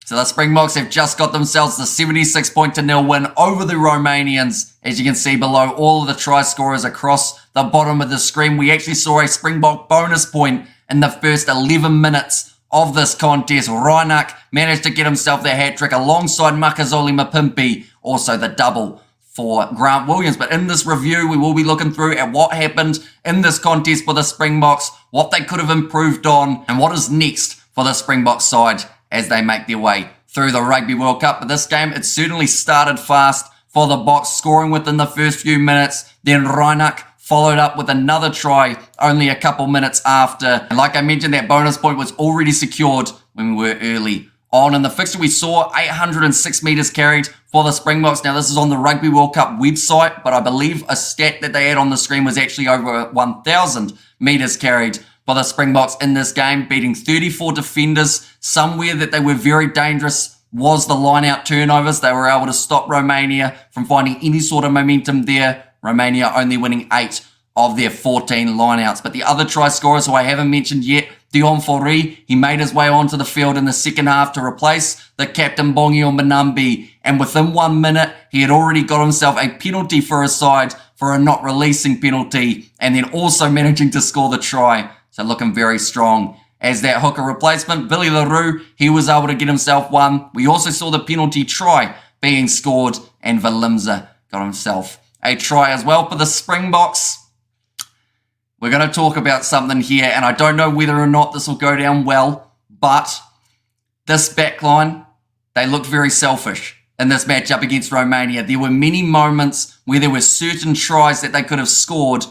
So the Springboks have just got themselves the 76-0 win over the Romanians. As you can see below, all of the try scorers across the bottom of the screen. We actually saw a Springbok bonus point in the first 11 minutes of this contest. Reinach managed to get himself the hat-trick alongside Makazole Mapimpi, also the double for Grant Williams. But in this review, we will be looking through at what happened in this contest for the Springboks, what they could have improved on, and what is next for the Springbok side as they make their way through the Rugby World Cup. But this game, it certainly started fast for the Boks, scoring within the first few minutes. Then Reinach followed up with another try only a couple minutes after. And like I mentioned, that bonus point was already secured when we were early on in the fixture. We saw 806 metres carried for the Springboks. Now, this is on the Rugby World Cup website, but I believe a stat that they had on the screen was actually over 1,000 metres carried for the Springboks in this game, beating 34 defenders. Somewhere that they were very dangerous was the line-out turnovers. They were able to stop Romania from finding any sort of momentum there. Romania only winning 8 of their 14 line-outs. But the other try scorers who I haven't mentioned yet, Dion Fourie, he made his way onto the field in the second half to replace the captain Bongio Manambi. And within 1 minute, he had already got himself a penalty for his side for a not releasing penalty, and then also managing to score the try. So looking very strong as that hooker replacement. Billy LaRue, he was able to get himself one. We also saw the penalty try being scored, and Valimza got himself a try as well for the Springboks. We're going to talk about something here, and I don't know whether or not this will go down well, but this backline, they looked very selfish in this matchup against Romania. There were many moments where there were certain tries that they could have scored,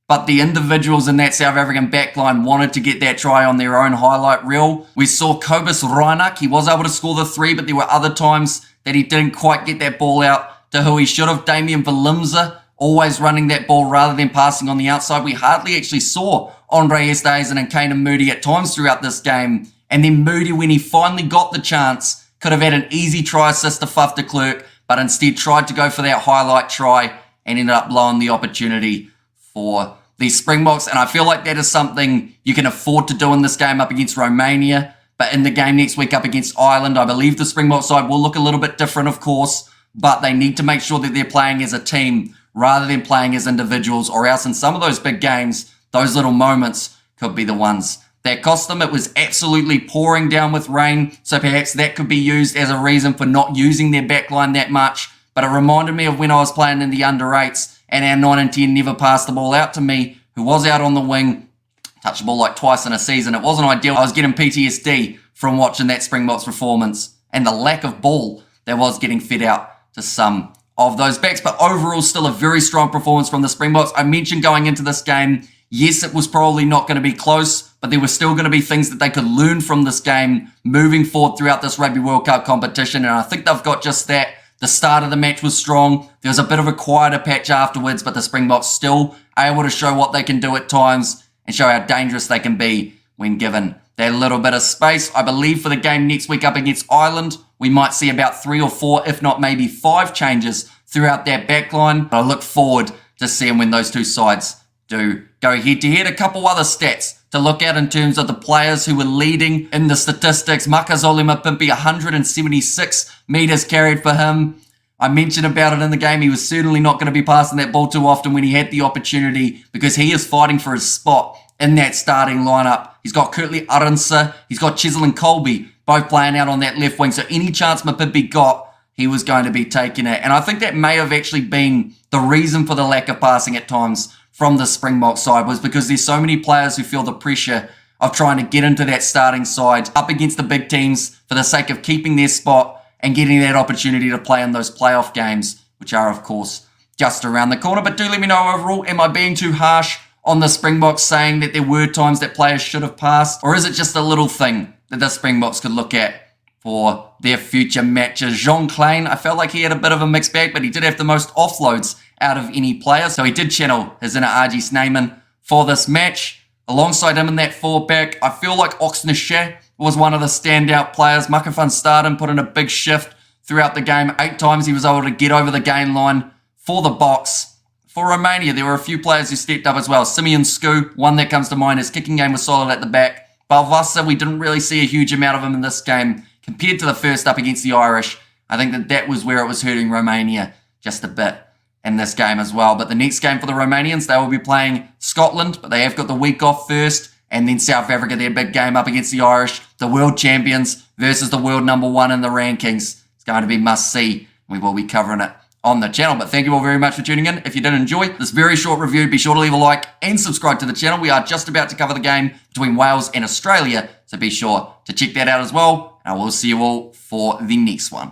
but the individuals in that South African backline wanted to get that try on their own highlight reel. We saw Kobus Reinach. He was able to score the 3, but there were other times that he didn't quite get that ball out to who he should have. Damian Valimza, always running that ball rather than passing on the outside. We hardly actually saw Andre Esterhuizen and Kane Moody at times throughout this game. And then Moody, when he finally got the chance, could have had an easy try assist to Faf de Klerk, but instead tried to go for that highlight try and ended up blowing the opportunity for the Springboks. And I feel like that is something you can afford to do in this game up against Romania. But in the game next week up against Ireland, I believe the Springbok side will look a little bit different, of course, but they need to make sure that they're playing as a team rather than playing as individuals, or else in some of those big games, those little moments could be the ones that cost them. It was absolutely pouring down with rain, so perhaps that could be used as a reason for not using their backline that much. But it reminded me of when I was playing in the under-8s and our 9 and 10 never passed the ball out to me, who was out on the wing, touched the ball like twice in a season. It wasn't ideal. I was getting PTSD from watching that Springboks performance and the lack of ball that was getting fed out to some of those backs. But overall, still a very strong performance from the Springboks. I mentioned going into this game, yes, it was probably not going to be close, but there were still going to be things that they could learn from this game moving forward throughout this Rugby World Cup competition. And I think they've got just that. The start of the match was strong. There was a bit of a quieter patch afterwards, but the Springboks still able to show what they can do at times and show how dangerous they can be when given that little bit of space. I believe for the game next week up against Ireland, we might see about 3 or 4, if not maybe 5 changes throughout that backline. But I look forward to seeing when those two sides do go head-to-head. A couple other stats to look at in terms of the players who were leading in the statistics. Makazole Mapimpi, 176 metres carried for him. I mentioned about it in the game. He was certainly not going to be passing that ball too often when he had the opportunity, because he is fighting for his spot in that starting lineup. He's got Kurtley Arendse, he's got Cheslin Colby, both playing out on that left wing. So any chance Mapimpi got, he was going to be taking it. And I think that may have actually been the reason for the lack of passing at times from the Springbok side, was because there's so many players who feel the pressure of trying to get into that starting side up against the big teams for the sake of keeping their spot and getting that opportunity to play in those playoff games, which are, of course, just around the corner. But do let me know overall, am I being too harsh on the Springboks saying that there were times that players should have passed? Or is it just a little thing that the Springboks could look at for their future matches? Jean Klein, I felt like he had a bit of a mixed bag, but he did have the most offloads out of any player. So he did channel his inner RG Snyman for this match. Alongside him in that forward back, I feel like Oxnard was one of the standout players. Maka van Staden put in a big shift throughout the game. 8 times he was able to get over the gain line for the Boks. For Romania, there were a few players who stepped up as well. Simeon Sku, one that comes to mind. His kicking game was solid at the back. Balvasa, we didn't really see a huge amount of him in this game. compared to the first up against the Irish, I think that was where it was hurting Romania just a bit in this game as well. But the next game for the Romanians, they will be playing Scotland, but they have got the week off first, and then South Africa, their big game up against the Irish, the world champions versus the world number 1 in the rankings. It's going to be must-see. We will be covering it on the channel. But thank you all very much for tuning in. If you did enjoy this very short review, be sure to leave a like and subscribe to the channel. We are just about to cover the game between Wales and Australia, so be sure to check that out as well. And I will see you all for the next one.